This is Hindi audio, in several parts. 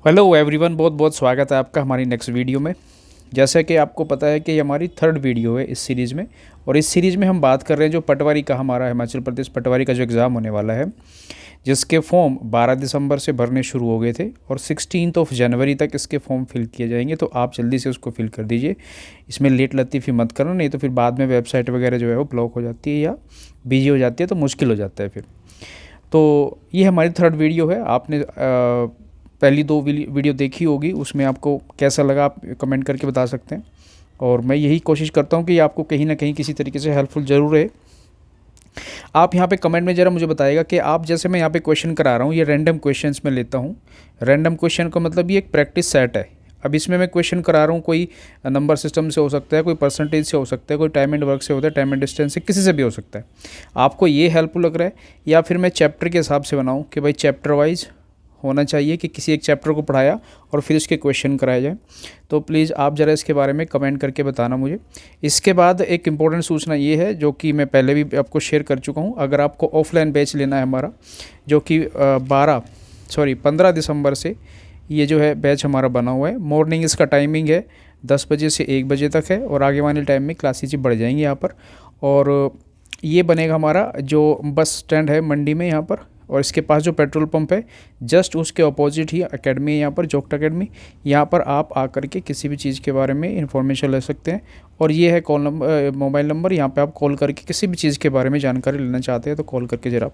हेलो एवरीवन, बहुत बहुत स्वागत है आपका हमारी नेक्स्ट वीडियो में। जैसा कि आपको पता है कि ये हमारी थर्ड वीडियो है इस सीरीज़ में, और इस सीरीज़ में हम बात कर रहे हैं जो पटवारी का हमारा हिमाचल प्रदेश पटवारी का जो एग्ज़ाम होने वाला है, जिसके फॉर्म 12 दिसंबर से भरने शुरू हो गए थे और 16 जनवरी तक इसके फॉर्म फिल किए जाएंगे। तो आप जल्दी से उसको फिल कर दीजिए, इसमें लेट लतीफ़ी मत करना, नहीं तो फिर बाद में वेबसाइट वगैरह जो है वो ब्लॉक हो जाती है या बिजी हो जाती है, तो मुश्किल हो जाता है फिर। तो ये हमारी थर्ड वीडियो है। आपने पहली दो वीडियो देखी होगी, उसमें आपको कैसा लगा आप कमेंट करके बता सकते हैं, और मैं यही कोशिश करता हूँ कि आपको कहीं ना कहीं किसी तरीके से हेल्पफुल ज़रूर रहे। आप यहाँ पे कमेंट में ज़रा मुझे बताइएगा कि आप, जैसे मैं यहाँ पे क्वेश्चन करा रहा हूँ, ये रैंडम क्वेश्चंस में लेता हूँ। रैंडम क्वेश्चन का मतलब ये एक प्रैक्टिस सेट है। अब इसमें मैं क्वेश्चन करा रहा हूँ, कोई नंबर सिस्टम से हो सकता है, कोई परसेंटेज से हो सकता है, कोई टाइम एंड वर्क से होता है, टाइम एंड डिस्टेंस से, किसी से भी हो सकता है। आपको ये हेल्पफुल लग रहा है, या फिर मैं चैप्टर के हिसाब से बनाऊँ कि भाई चैप्टर वाइज होना चाहिए कि किसी एक चैप्टर को पढ़ाया और फिर उसके क्वेश्चन कराए जाए। तो प्लीज़ आप ज़रा इसके बारे में कमेंट करके बताना मुझे। इसके बाद एक इम्पोर्टेंट सूचना ये है, जो कि मैं पहले भी आपको शेयर कर चुका हूँ। अगर आपको ऑफलाइन बैच लेना है हमारा, जो कि 15 दिसंबर से ये जो है बैच हमारा बना हुआ है। मॉर्निंग इसका टाइमिंग है 10 बजे से 1 बजे तक है, और आगे वाले टाइम में क्लासेज बढ़ जाएंगी यहाँ पर। और ये बनेगा हमारा जो बस स्टैंड है मंडी में यहाँ पर, और इसके पास जो पेट्रोल पंप है जस्ट उसके अपोजिट ही एकेडमी है यहाँ पर, जोक्ट एकेडमी। यहाँ पर आप आकर के किसी भी चीज़ के बारे में इंफॉर्मेशन ले सकते हैं। और ये है कॉल नंबर, मोबाइल नंबर, यहाँ पे आप कॉल करके किसी भी चीज़ के बारे में जानकारी लेना चाहते हैं तो कॉल करके ज़रा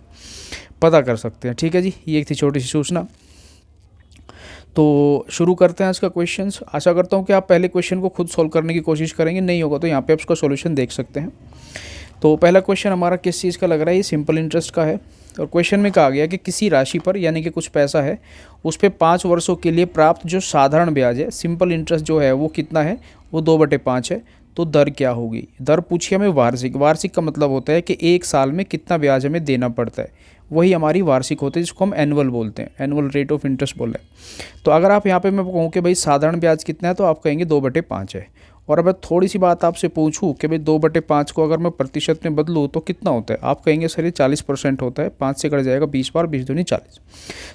पता कर सकते हैं। ठीक है जी, ये एक थी छोटी सी सूचना। तो शुरू करते हैं आज का क्वेश्चंस। आशा करता हूँ कि आप पहले क्वेश्चन को खुद सॉल्व करने की कोशिश करेंगे, नहीं होगा तो यहाँ पे आप उसका सॉल्यूशन देख सकते हैं। तो पहला क्वेश्चन हमारा किस चीज़ का लग रहा है, ये सिंपल इंटरेस्ट का है। और क्वेश्चन में कहा गया कि किसी राशि पर, यानी कि कुछ पैसा है, उस पर 5 वर्षों के लिए प्राप्त जो साधारण ब्याज है, सिंपल इंटरेस्ट जो है वो कितना है, वो 2/5 है। तो दर क्या होगी? दर पूछिए हमें वार्षिक। वार्षिक का मतलब होता है कि एक साल में कितना ब्याज हमें देना पड़ता है, वही हमारी वार्षिक होती है, जिसको हम एनुअल बोलते हैं, एनुअल रेट ऑफ इंटरेस्ट बोल रहे हैं। तो अगर आप यहाँ पे मैं कहूँ कि भाई साधारण ब्याज कितना है, तो आप कहेंगे 2/5 है। और अब थोड़ी सी बात आपसे पूछूं कि भाई 2/5 को अगर मैं प्रतिशत में बदलूँ तो कितना होता है, आप कहेंगे सर ये 40% होता है, 5 से कट जाएगा 20 बार, 20 दूनी 40।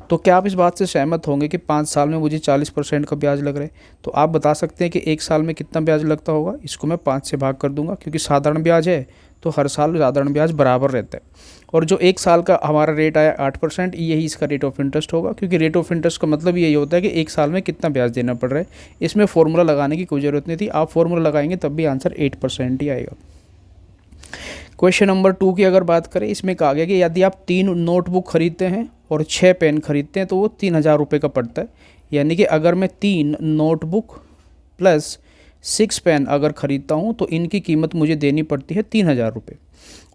तो क्या आप इस बात से सहमत होंगे कि 5 साल में मुझे 40% का ब्याज लग रहा है? तो आप बता सकते हैं कि एक साल में कितना ब्याज लगता होगा। इसको मैं 5 से भाग कर दूंगा, क्योंकि साधारण ब्याज है तो हर साल साधारण ब्याज बराबर रहता है। और जो एक साल का हमारा रेट आया 8%, यही इसका रेट ऑफ इंटरेस्ट होगा, क्योंकि रेट ऑफ इंटरेस्ट का मतलब यही होता है कि एक साल में कितना ब्याज देना पड़ रहा है। इसमें फॉर्मूला लगाने की कोई ज़रूरत नहीं थी, आप फॉर्मूला लगाएंगे तब भी आंसर 8% ही आएगा। क्वेश्चन नंबर 2 की अगर बात करें, इसमें कहा गया कि यदि आप 3 नोटबुक खरीदते हैं और 6 पेन खरीदते हैं तो वो 3000 रुपये का पड़ता है। यानी कि अगर मैं 3 नोटबुक प्लस 6 पेन अगर ख़रीदता हूँ तो इनकी कीमत मुझे देनी पड़ती है 3000 रुपये।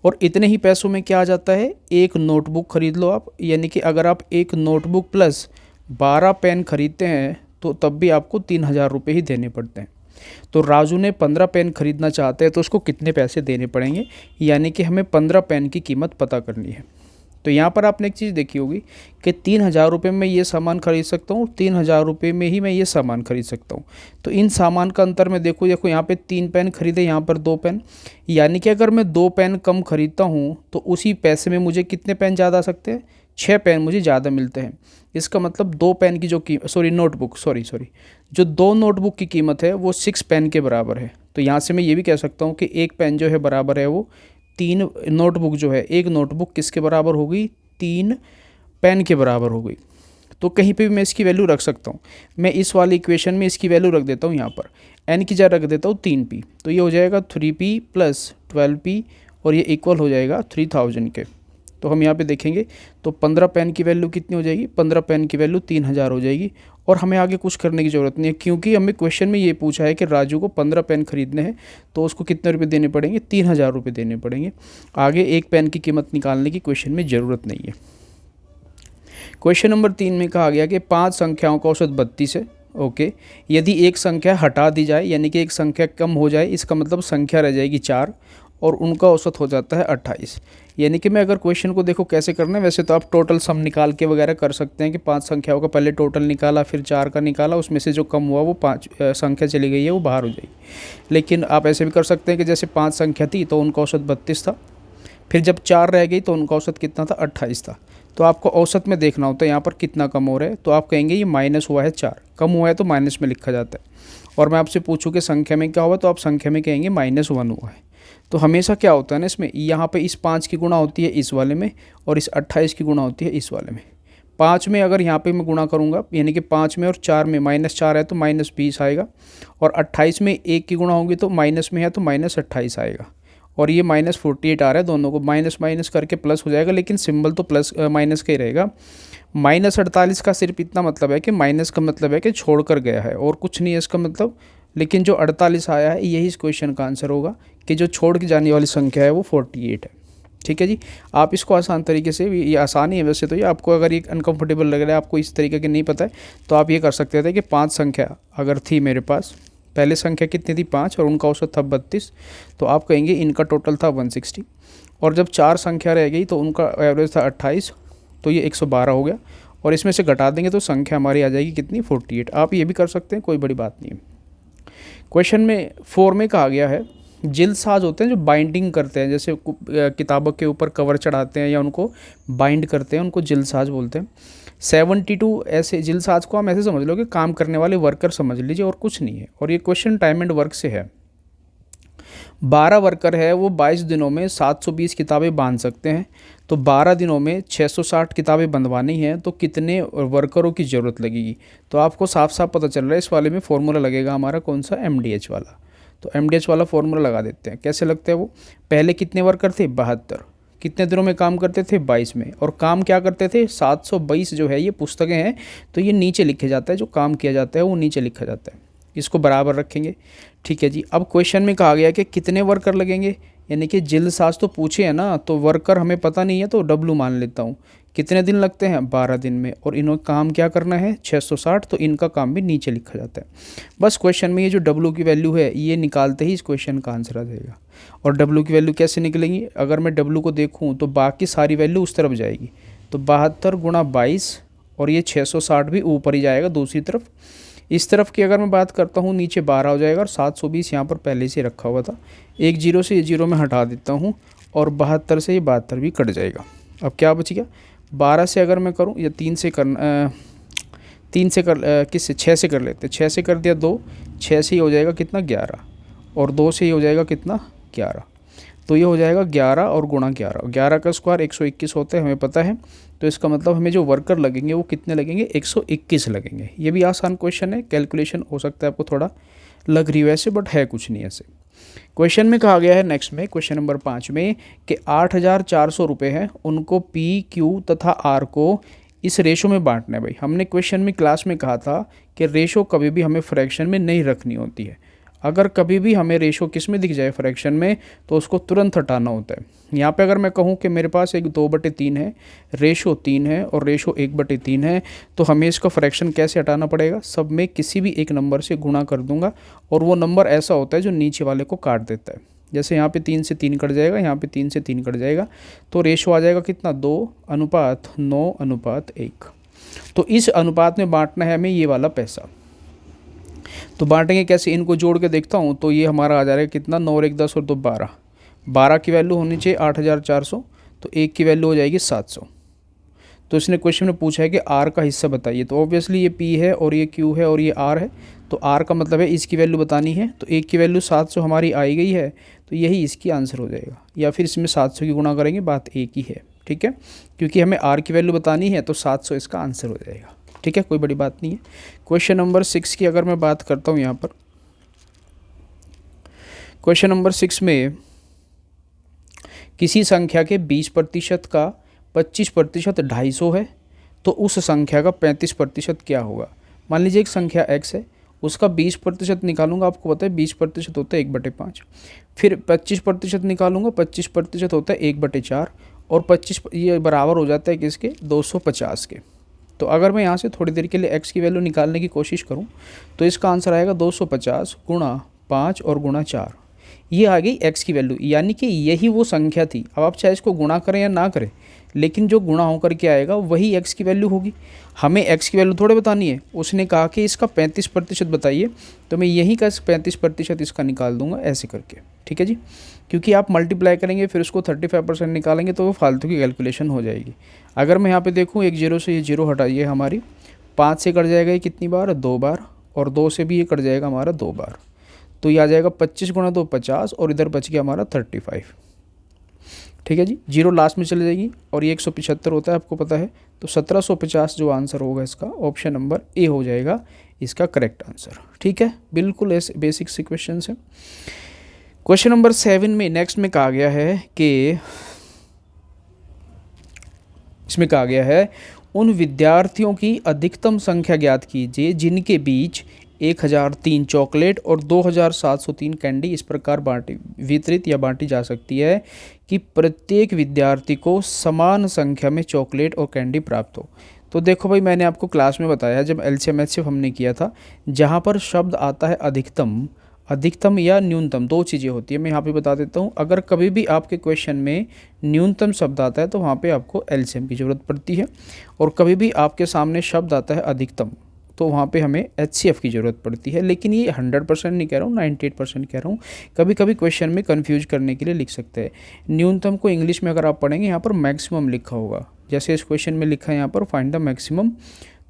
और इतने ही पैसों में क्या आ जाता है, एक नोटबुक ख़रीद लो आप। यानी कि अगर आप एक नोटबुक प्लस 12 पेन खरीदते हैं तो तब भी आपको 3000 रुपये ही देने पड़ते हैं। तो राजू ने 15 पेन खरीदना चाहते हैं तो उसको कितने पैसे देने पड़ेंगे, यानी कि हमें 15 पेन की कीमत पता करनी है। तो यहाँ पर आपने एक चीज़ देखी होगी कि 3000 रुपये में ये सामान खरीद सकता हूँ, 3000 रुपये में ही मैं ये सामान खरीद सकता हूँ। तो इन सामान का अंतर में देखो यहाँ पे 3 पेन खरीदे, यहाँ पर 2 पेन। यानी कि अगर मैं 2 पेन कम खरीदता हूँ तो उसी पैसे में मुझे कितने पेन ज़्यादा आ सकते हैं, 6 पेन मुझे ज़्यादा मिलते हैं। इसका मतलब 2 पेन की जो जो 2 नोटबुक की कीमत है वो 6 पेन के बराबर है। तो यहाँ से मैं ये भी कह सकता हूँ कि एक पेन जो है बराबर है वो 3 नोटबुक जो है, एक नोटबुक किसके बराबर हो गई, 3 पेन के बराबर हो गई। तो कहीं पे भी मैं इसकी वैल्यू रख सकता हूँ। मैं इस वाली इक्वेशन में इसकी वैल्यू रख देता हूँ, यहाँ पर एन की जगह रख देता हूँ 3p। तो ये हो जाएगा 3p प्लस 12p, और ये इक्वल हो जाएगा 3000 के। तो हम यहाँ पे देखेंगे तो 15 पेन की वैल्यू कितनी हो जाएगी, 15 पेन की वैल्यू 3000 हो जाएगी। और हमें आगे कुछ करने की ज़रूरत नहीं है, क्योंकि हमें क्वेश्चन में ये पूछा है कि राजू को 15 पेन खरीदने हैं तो उसको कितने रुपए देने पड़ेंगे, 3000 रुपये देने पड़ेंगे। आगे एक पेन की कीमत निकालने की क्वेश्चन में ज़रूरत नहीं है। क्वेश्चन नंबर 3 में कहा गया कि 5 संख्याओं का औसत 32 है। ओके, यदि एक संख्या हटा दी जाए, यानी कि एक संख्या कम हो जाए, इसका मतलब संख्या रह जाएगी 4 और उनका औसत हो जाता है 28। यानी कि मैं अगर क्वेश्चन को देखो कैसे करना है, वैसे तो आप टोटल सम निकाल के वगैरह कर सकते हैं कि 5 संख्याओं का पहले टोटल निकाला, फिर 4 का निकाला, उसमें से जो कम हुआ वो 5 संख्या चली गई है वो बाहर हो जाएगी। लेकिन आप ऐसे भी कर सकते हैं कि जैसे 5 संख्या थी तो उनका औसत 32 था, फिर जब 4 रह गई तो उनका औसत कितना था, 28 था। तो आपको औसत में देखना होता है यहाँ पर कितना कम हो रहा है, तो आप कहेंगे ये माइनस हुआ है 4, कम हुआ है तो माइनस में लिखा जाता है। और मैं आपसे पूछूं कि संख्या में क्या हुआ, तो आप संख्या में कहेंगे -1 हुआ है। तो हमेशा क्या होता है ना इसमें, यहाँ पे इस 5 की गुणा होती है इस वाले में, और इस 28 की गुणा होती है इस वाले में। 5 में अगर यहाँ पे मैं गुणा करूँगा, यानी कि 5 में और 4 में, -4 है तो -20 आएगा, और 28 में 1 की गुणा होगी तो माइनस में है तो -28 आएगा, और ये -48 आ रहा है। दोनों को माइनस माइनस करके प्लस हो जाएगा, लेकिन सिंबल तो प्लस माइनस का ही रहेगा। -48 का सिर्फ इतना मतलब है कि माइनस का मतलब है कि छोड़ कर गया है, और कुछ नहीं है इसका मतलब। लेकिन जो 48 आया है यही इस क्वेश्चन का आंसर होगा, कि जो छोड़ के जाने वाली संख्या है वो 48 है। ठीक है जी, आप इसको आसान तरीके से, ये आसान ही है वैसे तो, ये आपको अगर ये अनकंफर्टेबल लग रहा है, आपको इस तरीके के नहीं पता है, तो आप ये कर सकते थे कि 5 संख्या अगर थी मेरे पास, पहले संख्या कितनी थी 5 और उनका औसत था 32, तो आप कहेंगे इनका टोटल था 160, और जब 4 संख्या रह गई तो उनका एवरेज था 28, तो ये 112 हो गया, और इसमें से घटा देंगे तो संख्या हमारी आ जाएगी कितनी, 48। आप ये भी कर सकते हैं, कोई बड़ी बात नहीं है। क्वेश्चन में 4 में कहा गया है, जिल्दसाज होते हैं जो बाइंडिंग करते हैं, जैसे किताबों के ऊपर कवर चढ़ाते हैं या उनको बाइंड करते हैं, उनको जिल्दसाज बोलते हैं। 72 ऐसे जिल्दसाज को हम ऐसे समझ लो कि काम करने वाले वर्कर समझ लीजिए, और कुछ नहीं है। और ये क्वेश्चन टाइम एंड वर्क से है। 12 वर्कर है, वो 22 दिनों में 720 किताबें बांध सकते हैं, तो 12 दिनों में 660 किताबें बंधवानी हैं, तो कितने वर्करों की ज़रूरत लगेगी। तो आपको साफ साफ पता चल रहा है, इस वाले में फॉर्मूला लगेगा हमारा कौन सा, MDH वाला। तो MDH वाला फॉर्मूला लगा देते हैं। कैसे लगता है वो, पहले कितने वर्कर थे, 72, कितने दिनों में काम करते थे, 22 में, और काम क्या करते थे, 722 जो है ये पुस्तकें हैं, तो ये नीचे लिखे जाता है, जो काम किया जाता है वो नीचे लिखा जाता है, इसको बराबर रखेंगे। ठीक है जी, अब क्वेश्चन में कहा गया कि कितने वर्कर लगेंगे, यानी कि जिल्दसाज तो पूछे है ना, तो वर्कर हमें पता नहीं है तो W मान लेता हूँ। कितने दिन लगते हैं, 12 दिन में, और इन्होंने काम क्या करना है, 660, तो इनका काम भी नीचे लिखा जाता है। बस क्वेश्चन में ये जो W की वैल्यू है ये निकालते ही इस क्वेश्चन का आंसर आ जाएगा। और W की वैल्यू कैसे निकलेंगी, अगर मैं W को देखूँ तो बाकी सारी वैल्यू उस तरफ जाएगी, तो 72 गुणा 22, और ये 660 भी ऊपर ही जाएगा दूसरी तरफ। इस तरफ की अगर मैं बात करता हूँ, नीचे 12 हो जाएगा, और 720 यहाँ पर पहले से रखा हुआ था। एक जीरो से ये जीरो में हटा देता हूँ, और 72 से ये 72 भी कट जाएगा। अब क्या बच गया, 12 से अगर मैं करूँ, या 3 से करना, 3 से कर, किससे, 6 से कर लेते, 6 से कर दिया 2, 6 से ही हो जाएगा कितना, 11, और 2 से ही हो जाएगा कितना, 11। तो ये हो जाएगा 11 और गुणा 11, 11 का स्क्वायर 121 होता है, हमें पता है। तो इसका मतलब हमें जो वर्कर लगेंगे वो कितने लगेंगे, 121 लगेंगे। ये भी आसान क्वेश्चन है, कैलकुलेशन हो सकता है आपको थोड़ा लग रही वैसे, बट है कुछ नहीं ऐसे। क्वेश्चन में कहा गया है नेक्स्ट में, क्वेश्चन नंबर 5 में, कि 8400 रुपये हैं, उनको P, Q तथा R को इस रेशो में बांटना है। भाई हमने क्वेश्चन में क्लास में कहा था कि रेशो कभी भी हमें फ्रैक्शन में नहीं रखनी होती है। अगर कभी भी हमें रेशो किस में दिख जाए, फ्रैक्शन में, तो उसको तुरंत हटाना होता है। यहाँ पे अगर मैं कहूँ कि मेरे पास एक 2/3 है, रेशो 3 है और रेशो 1/3 है, तो हमें इसका फ्रैक्शन कैसे हटाना पड़ेगा, सब में किसी भी एक नंबर से गुणा कर दूंगा, और वो नंबर ऐसा होता है जो नीचे वाले को काट देता है। जैसे यहाँ पे 3 से 3 कट जाएगा, यहाँ पे 3 से 3 कट जाएगा, तो रेशो आ जाएगा कितना, 2:9:1। तो इस अनुपात में बांटना है हमें ये वाला पैसा। तो बांटेंगे कैसे, इनको जोड़ के देखता हूँ, तो ये हमारा आ जा रहा है कितना, 9 और 1 10 और 2 12, 12 की वैल्यू होनी चाहिए 8400, तो 1 की वैल्यू हो जाएगी 700। तो इसने क्वेश्चन में पूछा है कि R का हिस्सा बताइए, तो ऑब्वियसली ये P है और ये Q है और ये R है, तो R का मतलब है इसकी वैल्यू बतानी है। तो 1 की वैल्यू 700 हमारी आई गई है, तो यही इसकी आंसर हो जाएगा, या फिर इसमें 700 की गुणा करेंगे, बात एक ही है। ठीक है, क्योंकि हमें R की वैल्यू बतानी है, तो 700 इसका आंसर हो जाएगा। ठीक है, कोई बड़ी बात नहीं है। क्वेश्चन नंबर 6 की अगर मैं बात करता हूँ, यहाँ पर क्वेश्चन नंबर 6 में किसी संख्या के 20% का 25% 250 है, तो उस संख्या का 35% क्या होगा। मान लीजिए एक संख्या x है, उसका 20% निकालूंगा, आपको पता है 20% होता है 1/5, फिर 25% निकालूंगा, 25% होता है 1/4, और 25 ये बराबर हो जाता है किसके, 250 के। तो अगर मैं यहाँ से थोड़ी देर के लिए x की वैल्यू निकालने की कोशिश करूँ, तो इसका आंसर आएगा 250 गुणा 5 और गुणा 4, ये आ गई x की वैल्यू, यानी कि यही वो संख्या थी। अब आप चाहे इसको गुणा करें या ना करें, लेकिन जो गुणा होकर के आएगा वही x की वैल्यू होगी। हमें x की वैल्यू थोड़े बतानी है, उसने कहा कि इसका 35% बताइए, तो मैं यहीं का 35% इसका निकाल दूंगा ऐसे करके, ठीक है जी। क्योंकि आप मल्टीप्लाई करेंगे फिर उसको 35% निकालेंगे तो वो फालतू की कैलकुलेशन हो जाएगी। अगर मैं यहाँ पे देखूँ, एक जीरो से ये जीरो हटाइए, हमारी 5 से कट जाएगा ये कितनी बार, 2 बार, और 2 से भी ये कट जाएगा हमारा 2 बार, तो ये आ जाएगा 25 गुणा 2 50, और इधर बच गया हमारा 35, ठीक है जी। जीरो लास्ट में चले जाएगी और ये 175 होता है, आपको पता है, तो 1750 जो आंसर होगा इसका, ऑप्शन नंबर ए हो जाएगा इसका करेक्ट आंसर, ठीक है। बिल्कुल ऐसे बेसिक सी क्वेश्चन है। क्वेश्चन नंबर 7 में नेक्स्ट में कहा गया है कि इसमें कहा गया है उन विद्यार्थियों की अधिकतम संख्या ज्ञात कीजिए जिनके बीच 1003 चॉकलेट और 2703 कैंडी इस प्रकार वितरित या बांटी जा सकती है कि प्रत्येक विद्यार्थी को समान संख्या में चॉकलेट और कैंडी प्राप्त हो। तो देखो भाई, मैंने आपको क्लास में बताया जब एलसीएम एचसीएफ हमने किया था, जहाँ पर शब्द आता है अधिकतम या न्यूनतम, दो चीज़ें होती है। मैं यहाँ पे बता देता हूँ, अगर कभी भी आपके क्वेश्चन में न्यूनतम शब्द आता है तो वहाँ पे आपको एलसीएम की ज़रूरत पड़ती है, और कभी भी आपके सामने शब्द आता है अधिकतम तो वहाँ पे हमें एचसीएफ की ज़रूरत पड़ती है। लेकिन ये 100% नहीं कह रहा हूँ, 98% कह रहा हूँ। कभी कभी क्वेश्चन में कन्फ्यूज करने के लिए लिख सकते हैं। न्यूनतम को इंग्लिश में अगर आप पढ़ेंगे यहाँ पर मैक्सिमम लिखा होगा, जैसे इस क्वेश्चन में लिखा है यहाँ पर फाइंड द मैक्सिमम,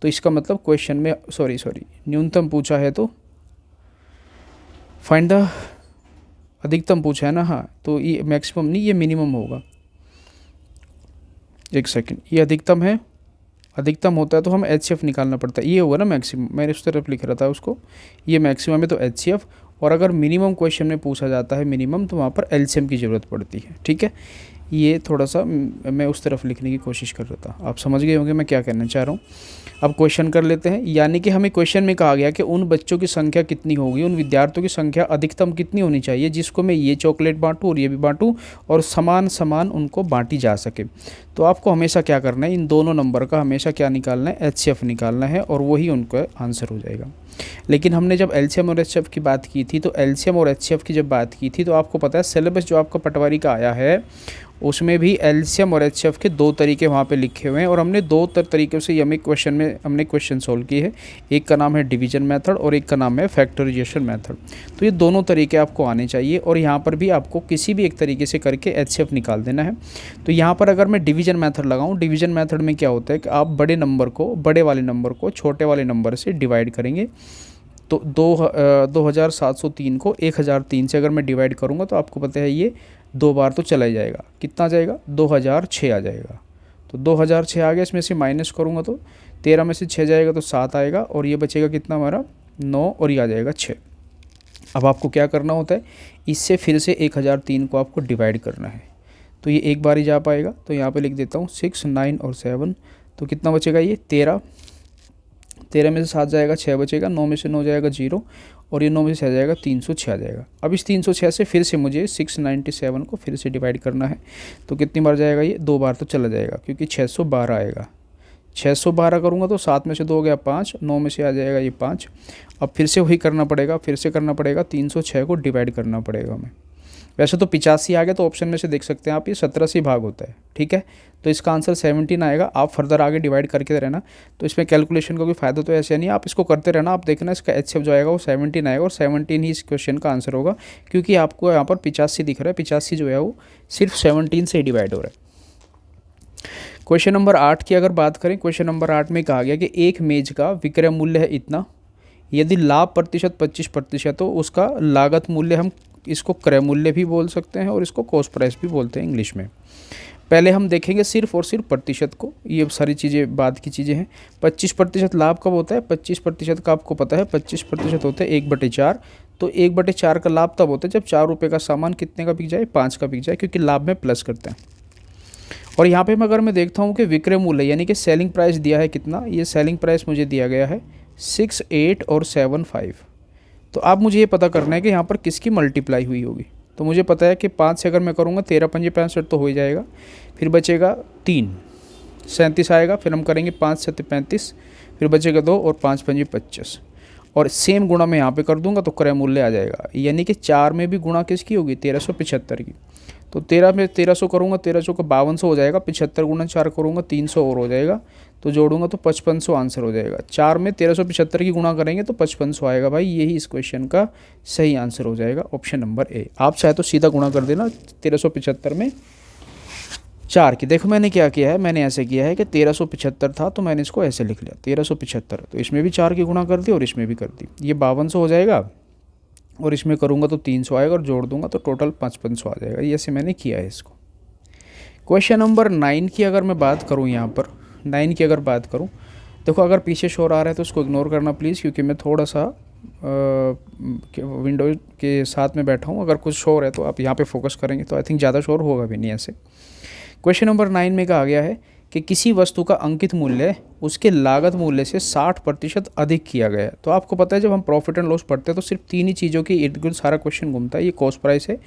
तो इसका मतलब क्वेश्चन में सॉरी न्यूनतम पूछा है तो फाइंड द अधिकतम पूछा है ना, हाँ, तो ये मैक्सिमम नहीं, ये मिनिमम होगा। एक सेकंड, ये अधिकतम है, अधिकतम होता है तो हम एचसीएफ निकालना पड़ता है, ये होगा ना मैक्सिमम, मैंने उस तरफ लिख रहा था उसको, ये मैक्सिमम है तो एचसीएफ, और अगर मिनिमम क्वेश्चन में पूछा जाता है मिनिमम तो वहाँ पर एलसीएम की ज़रूरत पड़ती है, ठीक है। ये थोड़ा सा मैं उस तरफ लिखने की कोशिश कर रहा था, आप समझ गए होंगे मैं क्या कहना चाह रहा हूँ। अब क्वेश्चन कर लेते हैं। यानी कि हमें क्वेश्चन में कहा गया कि उन बच्चों की संख्या कितनी होगी, उन विद्यार्थियों की संख्या अधिकतम कितनी होनी चाहिए जिसको मैं ये चॉकलेट बांटूँ और ये भी बांटूँ और समान समान उनको बांटी जा सके। तो आपको हमेशा क्या करना है, इन दोनों नंबर का हमेशा क्या निकालना है, एचसीएफ निकालना है, और वही उनका आंसर हो जाएगा। लेकिन हमने जब एलसीएम और एचसीएफ की बात की थी, तो एलसीएम और एचसीएफ की जब बात की थी तो आपको पता है सिलेबस जो आपका पटवारी का आया है उसमें भी एलसीएम और एचसीएफ के दो तरीके वहाँ पे लिखे हुए हैं, और हमने दो तरीक़ों से हमें क्वेश्चन में हमने क्वेश्चन सोल्व किए हैं। एक का नाम है डिवीजन मेथड और एक का नाम है फैक्टराइजेशन मेथड। तो ये दोनों तरीके आपको आने चाहिए, और यहाँ पर भी आपको किसी भी एक तरीके से करके एचसीएफ निकाल देना है। तो यहाँ पर अगर मैं डिवीजन मेथड लगाऊँ, डिवीजन मेथड में क्या होता है कि आप बड़े वाले नंबर को छोटे वाले नंबर से डिवाइड करेंगे। तो 2703 को 1003 से अगर मैं डिवाइड करूँगा तो आपको पता है ये 2 बार तो चला ही जाएगा। कितना आ जाएगा, 2006 आ जाएगा। तो 2006 आ गया, इसमें से माइनस करूँगा तो 13 में से 6 जाएगा तो 7 आएगा, और ये बचेगा कितना हमारा 9, और ये आ जाएगा 6। अब आपको क्या करना होता है, इससे फिर से 1003 को आपको डिवाइड करना है। तो ये एक बार ही जा पाएगा, तो यहाँ पर लिख देता हूँ 6, 9 और 7, तो कितना बचेगा ये 13 में से 7 जाएगा 6 बचेगा, 9 में से 9 जाएगा 0, और ये 9 में से 6 जाएगा 306 आ जाएगा। अब इस 306 से फिर से मुझे 697 को फिर से डिवाइड करना है। तो कितनी बार जाएगा ये, 2 बार तो चला जाएगा, क्योंकि 612 आएगा। 612 करूँगा तो 7 में से 2 हो गया 5, 9 में से आ जाएगा ये 5। अब फिर से वही करना पड़ेगा, 306 को डिवाइड करना पड़ेगा हमें। वैसे तो 85 आ गया, तो ऑप्शन में से देख सकते हैं आप, ये 17 से भाग होता है, ठीक है। तो इसका आंसर 17 आएगा। आप फर्दर आगे डिवाइड करके रहना, तो इसमें कैलकुलेशन का कोई फ़ायदा तो ऐसे नहीं, आप इसको करते रहना। आप देखना इसका एचसीएफ जो आएगा वो 17 आएगा, और 17 ही इस क्वेश्चन का आंसर होगा, क्योंकि आपको यहाँ पर 85 दिख रहा है। 85 जो है वो सिर्फ 17 से डिवाइड हो रहा है। क्वेश्चन नंबर 8 की अगर बात करें, क्वेश्चन नंबर 8 में कहा गया कि एक मेज का विक्रय मूल्य है इतना, यदि लाभ प्रतिशत 25% हो, उसका लागत मूल्य, हम इसको क्रय मूल्य भी बोल सकते हैं और इसको कॉस्ट प्राइस भी बोलते हैं इंग्लिश में। पहले हम देखेंगे सिर्फ और सिर्फ प्रतिशत को, ये सारी चीज़ें बाद की चीज़ें हैं। 25% लाभ कब होता है, 25% का आपको पता है 25% होता है 1/4। तो 1/4 का लाभ तब होता है जब 4 रुपये का सामान कितने का बिक जाए, 5 का बिक जाए, क्योंकि लाभ में प्लस करते हैं। और यहाँ पे अगर मैं देखता हूँ कि विक्रय मूल्य यानी कि सेलिंग प्राइस दिया है कितना, ये सेलिंग प्राइस मुझे दिया गया है 6, 8 और 7, 5। तो अब मुझे ये पता करना है कि यहाँ पर किसकी मल्टीप्लाई हुई होगी। तो मुझे पता है कि 5 से अगर मैं करूँगा 13 पंजे 65 तो हो ही जाएगा, फिर बचेगा 3, 37 आएगा, फिर हम करेंगे 5 7 35, फिर बचेगा 2 और 5 पंजे 25, और सेम गुणा मैं यहाँ पे कर दूंगा तो क्रय मूल्य आ जाएगा। यानी कि 4 में भी गुणा किसकी होगी, 1375 की। तो 13 में 1300 करूँगा, 1300 का 5200 हो जाएगा, 75 गुना 4 करूँगा 300 और हो जाएगा, तो जोड़ूंगा तो 5500 आंसर हो जाएगा। 4 में 1375 की गुणा करेंगे तो 5500 आएगा भाई, यही इस क्वेश्चन का सही आंसर हो जाएगा, ऑप्शन नंबर ए। आप चाहे तो सीधा गुणा कर देना 1375 में 4 की। देखो मैंने क्या किया है, मैंने ऐसे किया है कि 1375 था तो मैंने इसको ऐसे लिख लिया 1375, तो इसमें भी 4 की गुणा कर दी और इसमें भी कर दी, ये 5200 हो जाएगा, और इसमें करूँगा तो 300 आएगा, और जोड़ दूंगा तो टोटल 5500 आ जाएगा। ये ऐसे मैंने किया है इसको। क्वेश्चन नंबर 9 की अगर मैं बात करूँ, यहाँ पर 9 की अगर बात करूँ, देखो अगर पीछे शोर आ रहा है तो उसको इग्नोर करना प्लीज़, क्योंकि मैं थोड़ा सा विंडो के साथ में बैठा हूँ। अगर कुछ शोर है तो आप यहाँ पे फोकस करेंगे तो आई थिंक ज़्यादा शोर होगा भी नहीं ऐसे। क्वेश्चन नंबर 9 में कहा गया है कि किसी वस्तु का अंकित मूल्य उसके लागत मूल्य से 60% अधिक किया गया है। तो आपको पता है जब हम प्रॉफिट एंड लॉस पढ़ते हैं तो सिर्फ 3 ही चीज़ों के इर्द गिर्द सारा क्वेश्चन घूमता है। ये कॉस्ट प्राइस है,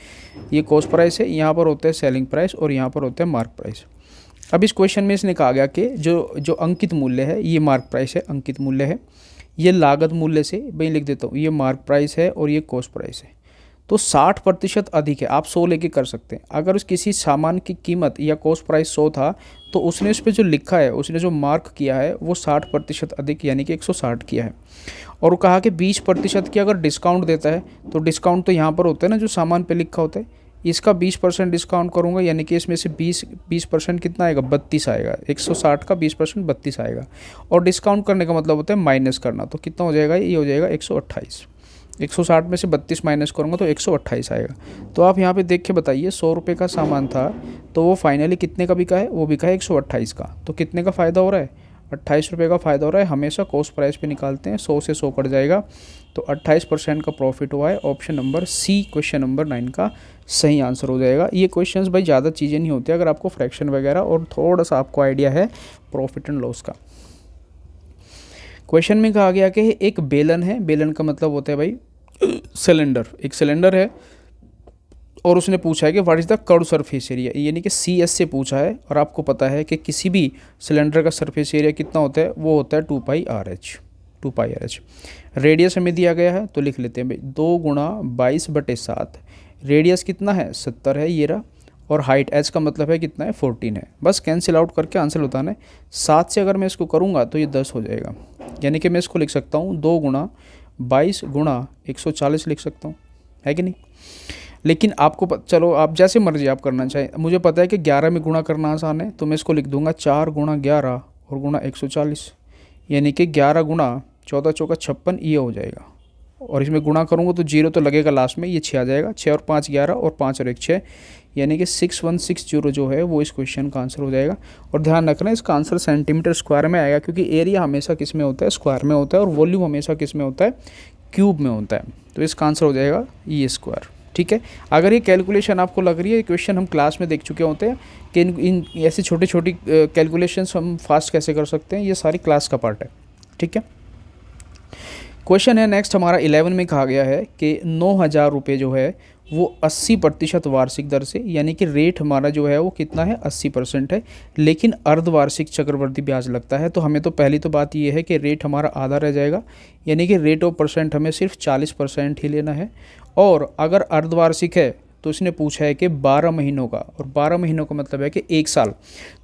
ये कॉस्ट प्राइस है, यहाँ पर होता है सेलिंग प्राइस, और यहाँ पर होता है मार्क प्राइस। अब इस क्वेश्चन में इसने कहा गया कि जो अंकित मूल्य है ये मार्क प्राइस है, अंकित मूल्य है, ये लागत मूल्य से भाई लिख देता हूँ, ये मार्क प्राइस है और ये कॉस्ट प्राइस है, तो 60% अधिक है। आप 100 लेके कर सकते हैं। अगर उस किसी सामान की कीमत या कॉस्ट प्राइस 100 था तो उसने उस पर जो लिखा है, उसने जो मार्क किया है वो 60% अधिक यानी कि 160 किया है। और वो कहा कि 20% की अगर डिस्काउंट देता है, तो डिस्काउंट तो यहाँ पर होता है ना जो सामान पे लिखा होता है, इसका 20% डिस्काउंट करूँगा, यानी कि इसमें से 20% कितना आएगा, 32 आएगा। 160 का 20% 32 आएगा। और डिस्काउंट करने का मतलब होता है माइनस करना, तो कितना हो जाएगा, ये हो जाएगा 128। 160 में से 32 माइनस करूँगा तो 128 आएगा। तो आप यहाँ पे देख के बताइए, 100 रुपये का सामान था तो वो फाइनली कितने का बिका है, वो बिका है 128 का। तो कितने का फ़ायदा हो रहा है, 28 रुपये का फ़ायदा हो रहा है। हमेशा कॉस्ट प्राइस पे निकालते हैं, 100 से 100 कट जाएगा, तो 28% का प्रॉफिट हुआ है। Option number c question number 9 का सही आंसर हो जाएगा। ये क्वेश्चंस भाई ज़्यादा चीज़ें नहीं होती अगर आपको फ्रैक्शन वगैरह और थोड़ा सा आपको आइडिया है प्रॉफिट एंड लॉस का। क्वेश्चन में कहा गया कि एक बेलन है, बेलन का मतलब होता है भाई सिलेंडर, एक सिलेंडर है, और उसने पूछा है कि what is the curve surface area, यानी कि CS से पूछा है। और आपको पता है कि किसी भी सिलेंडर का सरफेस एरिया कितना होता है, वो होता है 2πRh। रेडियस हमें दिया गया है तो लिख लेते हैं भाई 2 गुणा 22/7। रेडियस कितना है, 70 है ये रहा, और हाइट h का मतलब है कितना है, 14 है। बस कैंसिल आउट करके आंसर बताना है। 7 से अगर मैं इसको करूँगा तो ये 10 हो जाएगा, यानी कि मैं इसको लिख सकता हूँ 2 गुणा 22 गुणा 140 लिख सकता हूँ, है कि नहीं। लेकिन आपको चलो आप जैसे मर्जी आप करना चाहें, मुझे पता है कि 11 में गुणा करना आसान है, तो मैं इसको लिख दूंगा 4 गुणा 11 और गुणा 140, यानी कि 11 गुणा 14 चौका 56 ये हो जाएगा। और इसमें गुणा करूँगा तो 0 तो लगेगा लास्ट में, ये 6 आ जाएगा। 6 और 5 11 और 5 और 1 6, यानी कि 6160 जो है वो इस क्वेश्चन का आंसर हो जाएगा। और ध्यान रखना इसका आंसर सेंटीमीटर स्क्वायर में आएगा, क्योंकि एरिया हमेशा किस में होता है, स्क्वायर में होता है, और वॉल्यूम हमेशा किस में होता है, क्यूब में होता है। तो इसका आंसर हो जाएगा ये स्क्वायर, ठीक है। अगर ये कैलकुलेशन आपको लग रही है, क्वेश्चन हम क्लास में देख चुके होते हैं कि इन ऐसी छोटी छोटी कैलकुलेशंस हम फास्ट कैसे कर सकते हैं, ये सारी क्लास का पार्ट है, ठीक है। क्वेश्चन है नेक्स्ट हमारा 11 में कहा गया है कि 9,000 रुपये जो है वो 80% वार्षिक दर से, यानी कि रेट हमारा जो है वो कितना है, 80% है, लेकिन अर्धवार्षिक चक्रवृद्धि ब्याज लगता है। तो हमें तो पहली तो बात ये है कि रेट हमारा आधा रह जाएगा, यानी कि रेट ऑफ परसेंट हमें सिर्फ 40% ही लेना है। और अगर अर्धवार्षिक है तो इसने पूछा है कि 12 महीनों का, और 12 महीनों का मतलब है कि 1 साल।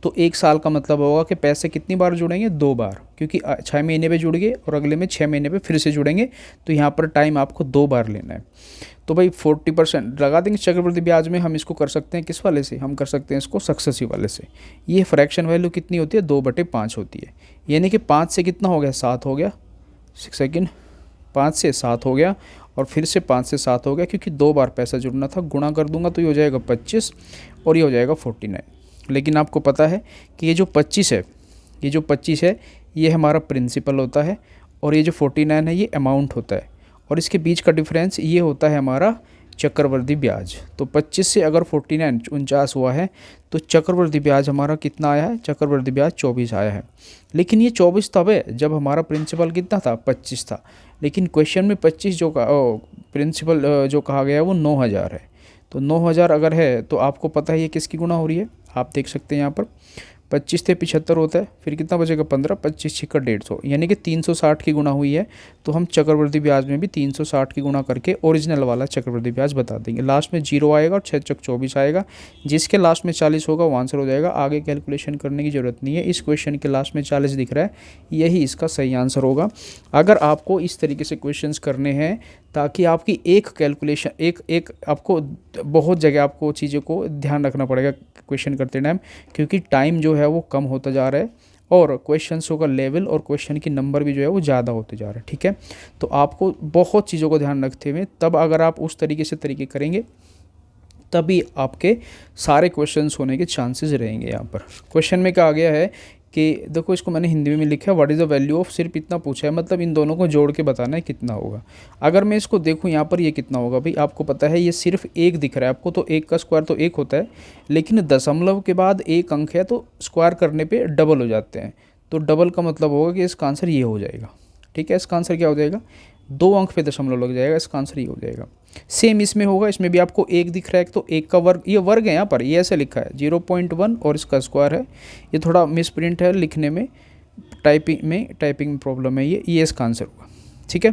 तो 1 साल का मतलब होगा कि पैसे कितनी बार जुड़ेंगे, 2 बार, क्योंकि 6 महीने पे जुड़ गए और अगले में 6 महीने पे फिर से जुड़ेंगे, तो यहाँ पर टाइम आपको 2 बार लेना है। तो भाई 40% लगा देंगे चक्रवृद्धि ब्याज में। हम इसको कर सकते हैं किस वाले से, हम कर सकते हैं इसको सक्सेसिव वाले से। ये फ्रैक्शन वैल्यू कितनी होती है, 2/5 होती है, यानी कि 5 से कितना हो गया, 7 हो गया, 6 सेकेंड, 5 से 7 हो गया, और फिर से 5 से 7 हो गया, क्योंकि 2 बार पैसा जुड़ना था। गुणा कर दूंगा तो ये हो जाएगा 25 और ये हो जाएगा 49। लेकिन आपको पता है कि ये जो 25 है, ये जो 25 है ये हमारा प्रिंसिपल होता है, और ये जो 49 है ये अमाउंट होता है, और इसके बीच का डिफरेंस ये होता है हमारा चक्रवृद्धि ब्याज। तो 25 से अगर 49 49 हुआ है तो चक्रवृद्धि ब्याज हमारा कितना आया है, चक्रवृद्धि ब्याज 24 आया है। लेकिन ये 24 तब है जब हमारा प्रिंसिपल कितना था, 25 था। लेकिन क्वेश्चन में 25 जो प्रिंसिपल जो कहा गया है वो 9,000 है। तो 9,000 अगर है तो आपको पता है ये किसकी गुणा हो रही है, आप देख सकते हैं यहाँ पर 25 थे 75 होता है, फिर कितना बचेगा 15, 25 छिक्का 150, यानी कि 360 की गुणा हुई है। तो हम चक्रवृद्धि ब्याज में भी 360 की गुणा करके ओरिजिनल वाला चक्रवृद्धि ब्याज बता देंगे। लास्ट में 0 आएगा और 6 चक 24 आएगा, जिसके लास्ट में 40 होगा वो आंसर हो जाएगा। आगे कैलकुलेशन करने की ज़रूरत नहीं है। इस क्वेश्चन के लास्ट में 40 दिख रहा है, यही इसका सही आंसर होगा। अगर आपको इस तरीके से क्वेश्चंस करने हैं ताकि आपकी एक कैलकुलेशन एक आपको बहुत जगह आपको चीज़ों को ध्यान रखना पड़ेगा क्वेश्चन करते टाइम, क्योंकि टाइम जो है वो कम होता जा रहा है और क्वेश्चंसों का लेवल और क्वेश्चन की नंबर भी जो है वो ज़्यादा होते जा रहे हैं। ठीक है, तो आपको बहुत चीज़ों को ध्यान रखते हुए तब अगर आप उस तरीके से करेंगे तभी आपके सारे क्वेश्चंस होने के चांसेस रहेंगे। यहाँ पर क्वेश्चन में क्या आ गया है कि देखो, इसको मैंने हिंदी में लिखा है, what is the value of, सिर्फ इतना पूछा है, मतलब इन दोनों को जोड़ के बताना है कितना होगा। अगर मैं इसको देखूँ यहाँ पर ये कितना होगा भाई, आपको पता है ये सिर्फ एक दिख रहा है आपको, तो एक का स्क्वायर तो एक होता है, लेकिन दशमलव के बाद एक अंक है तो स्क्वायर करने पे डबल हो जाते हैं। तो डबल का मतलब होगा कि इसका आंसर ये हो जाएगा। ठीक है, इसका आंसर क्या हो जाएगा, 2 अंक पे दशमलव लग जाएगा, इसका आंसर ये हो जाएगा। सेम इसमें होगा, इसमें भी आपको एक दिख रहा है तो एक का वर्ग, ये वर्ग है यहाँ पर, ये ऐसे लिखा है 0.1 और इसका स्क्वायर है। ये थोड़ा मिस प्रिंट है लिखने में, टाइपिंग में प्रॉब्लम है ये इसका आंसर होगा। ठीक है,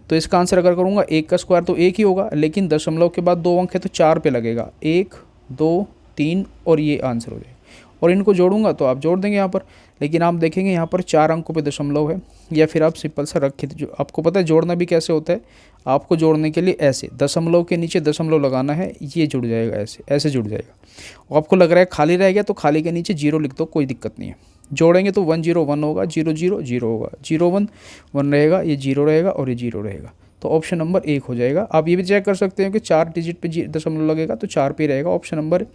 तो इसका आंसर अगर करूँगा एक का स्क्वायर तो एक ही होगा, लेकिन दशमलव के बाद 2 अंक है तो 4 पे लगेगा, 1 2 3 और ये आंसर हो जाएगा। और इनको जोड़ूंगा तो आप जोड़ देंगे यहाँ पर, लेकिन आप देखेंगे यहाँ पर 4 अंकों पे दशमलव है, या फिर आप सिंपल सा रखे, जो आपको पता है जोड़ना भी कैसे होता है। आपको जोड़ने के लिए ऐसे दशमलव के नीचे दशमलव लगाना है, ये जुड़ जाएगा, ऐसे जुड़ जाएगा। और आपको लग रहा है खाली रह गया तो खाली के नीचे 0 लिख दो, कोई दिक्कत नहीं है। जोड़ेंगे तो 1 0 1 होगा, 0 0 0 होगा, 0 1 1 रहेगा, ये 0 रहेगा और ये 0 रहेगा। तो ऑप्शन नंबर 1 हो जाएगा। आप ये भी चेक कर सकते हैं कि 4 डिजिट पे दशमलव लगेगा तो 4 पे रहेगा ऑप्शन नंबर।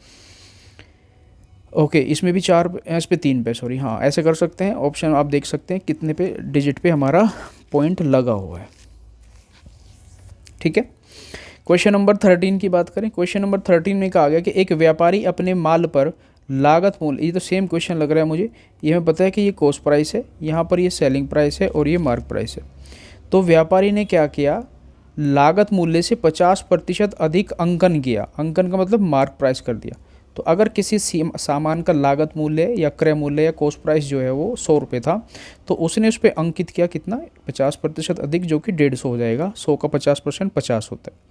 ओके, इसमें भी 4, इस पे 3 पे, सॉरी, हाँ ऐसे कर सकते हैं। ऑप्शन आप देख सकते हैं कितने पे डिजिट पे हमारा पॉइंट लगा हुआ है। ठीक है, क्वेश्चन नंबर 13 की बात करें। क्वेश्चन नंबर 13 में कहा गया कि एक व्यापारी अपने माल पर लागत मूल्य, ये तो सेम क्वेश्चन लग रहा है मुझे, ये हमें पता है कि ये कॉस्ट प्राइस है, यहाँ पर ये सेलिंग प्राइस है और ये मार्क प्राइस है। तो व्यापारी ने क्या किया, लागत मूल्य से 50% अधिक अंकन किया। अंकन का मतलब मार्क प्राइस कर दिया। तो अगर किसी सामान का लागत मूल्य या क्रय मूल्य या कॉस्ट प्राइस जो है वो 100 रुपये था, तो उसने उस पर अंकित किया कितना, 50% अधिक, जो कि 150 हो जाएगा। 100 का 50% 50 होता है,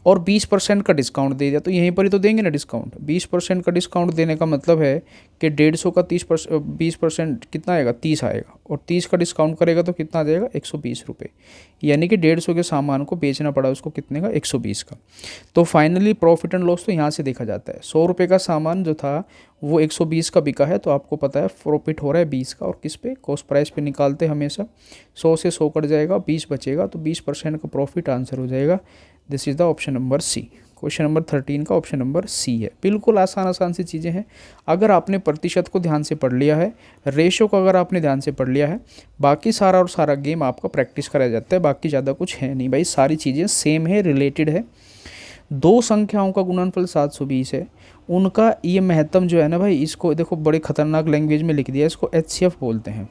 और 20% का डिस्काउंट दे दिया। तो यहीं पर ही तो देंगे ना डिस्काउंट, 20% का डिस्काउंट देने का मतलब है कि 150 का 20% कितना आएगा, 30 आएगा, और 30 का डिस्काउंट करेगा तो कितना आ जाएगा, 120 रुपये। यानी कि 150 के सामान को बेचना पड़ा उसको कितने का, 120 का। तो फाइनली प्रॉफिट एंड लॉस तो यहाँ से देखा जाता है। 100 रुपये का सामान जो था वो 120 का बिका है, तो आपको पता है प्रॉफिट हो रहा है 20 का, और किस पे, कॉस्ट प्राइस पे निकालते हैं हमेशा। 100 से 100 कट जाएगा, 20 बचेगा, तो 20% का प्रॉफिट आंसर हो जाएगा। This is the option number c. Question number 13 का ऑप्शन नंबर सी है। बिल्कुल आसान सी चीज़ें हैं। अगर आपने प्रतिशत को ध्यान से पढ़ लिया है, रेशो को अगर आपने ध्यान से पढ़ लिया है, बाकी सारा और सारा गेम आपका प्रैक्टिस कराया जाता है। बाकी ज़्यादा कुछ है नहीं भाई, सारी चीज़ें सेम है, रिलेटेड है। 2 संख्याओं का गुणनफल 720 है, उनका ये महत्तम जो है ना भाई, इसको देखो बड़े खतरनाक लैंग्वेज में लिख दिया, इसको HCF बोलते हैं।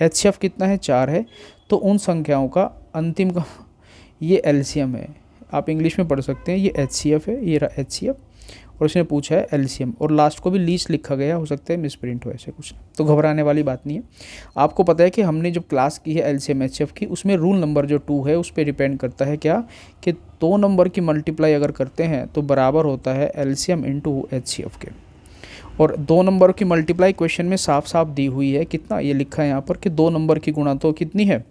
HCF कितना है, 4 है। तो उन संख्याओं का अंतिम का ये LCM है, आप इंग्लिश में पढ़ सकते हैं। ये HCF है, ये रहा HCF, और उसने पूछा है LCM, और लास्ट को भी लीस्ट लिखा गया, हो सकता है मिसप्रिंट हो, ऐसे कुछ, तो घबराने वाली बात नहीं है। आपको पता है कि हमने जब क्लास की है LCM HCF की, उसमें रूल नंबर जो 2 है उस पर डिपेंड करता है क्या, कि 2 नंबर की मल्टीप्लाई अगर करते हैं तो बराबर होता है LCM इंटू HCF के। और 2 नंबर की मल्टीप्लाई क्वेश्चन में साफ साफ दी हुई है, कितना, ये लिखा है यहाँ पर कि 2 नंबर की गुणा तो कितनी है,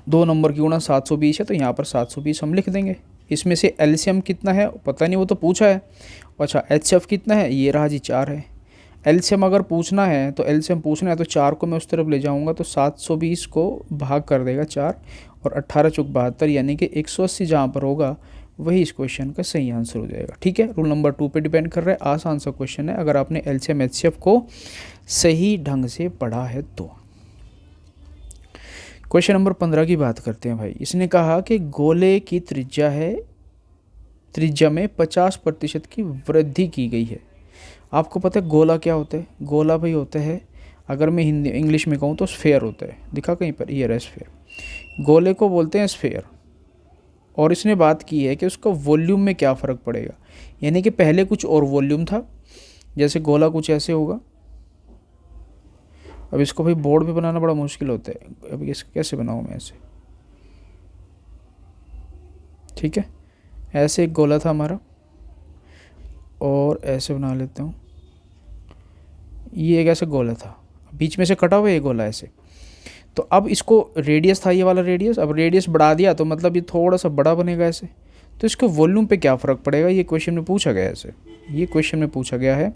2 नंबर की गुणा 720 है, तो यहाँ पर 720 हम लिख देंगे। इसमें से LCM कितना है पता नहीं, वो तो पूछा है। अच्छा, HCF कितना है, ये रहा जी 4 है। LCM अगर पूछना है तो LCM पूछना है तो 4 को मैं उस तरफ ले जाऊंगा, तो 720 को भाग कर देगा 4, और 18 चौक 72, यानी कि 180 जहाँ पर होगा वही इस क्वेश्चन का सही आंसर हो जाएगा। ठीक है, रूल नंबर 2 पे डिपेंड कर रहा है। आसान सा क्वेश्चन है अगर आपने LCM HCF को सही ढंग से पढ़ा है तो। क्वेश्चन नंबर 15 की बात करते हैं भाई। इसने कहा कि गोले की त्रिज्या में 50% की वृद्धि की गई है। आपको पता है गोला क्या होता है, गोला भाई होता है, अगर मैं हिंदी इंग्लिश में कहूँ तो स्फेयर होता है, दिखा कहीं पर, ये रहा स्फेयर, गोले को बोलते हैं स्फेयर। और इसने बात की है कि उसका वॉल्यूम में क्या फ़र्क पड़ेगा, यानी कि पहले कुछ और वॉल्यूम था, जैसे गोला कुछ ऐसे होगा, अब इसको भाई बोर्ड पे बनाना बड़ा मुश्किल होता है, अब इसको कैसे बनाऊँ मैं ऐसे, ठीक है। ऐसे एक गोला था हमारा, और ऐसे बना लेता हूँ, ये एक ऐसे गोला था, बीच में से कटा हुआ ये गोला ऐसे। तो अब इसको रेडियस था ये वाला रेडियस, अब रेडियस बढ़ा दिया तो मतलब ये थोड़ा सा बड़ा बनेगा ऐसे। तो इसको वॉल्यूम पे क्या फ़र्क पड़ेगा, ये क्वेश्चन में पूछा गया है ऐसे, ये क्वेश्चन में पूछा गया है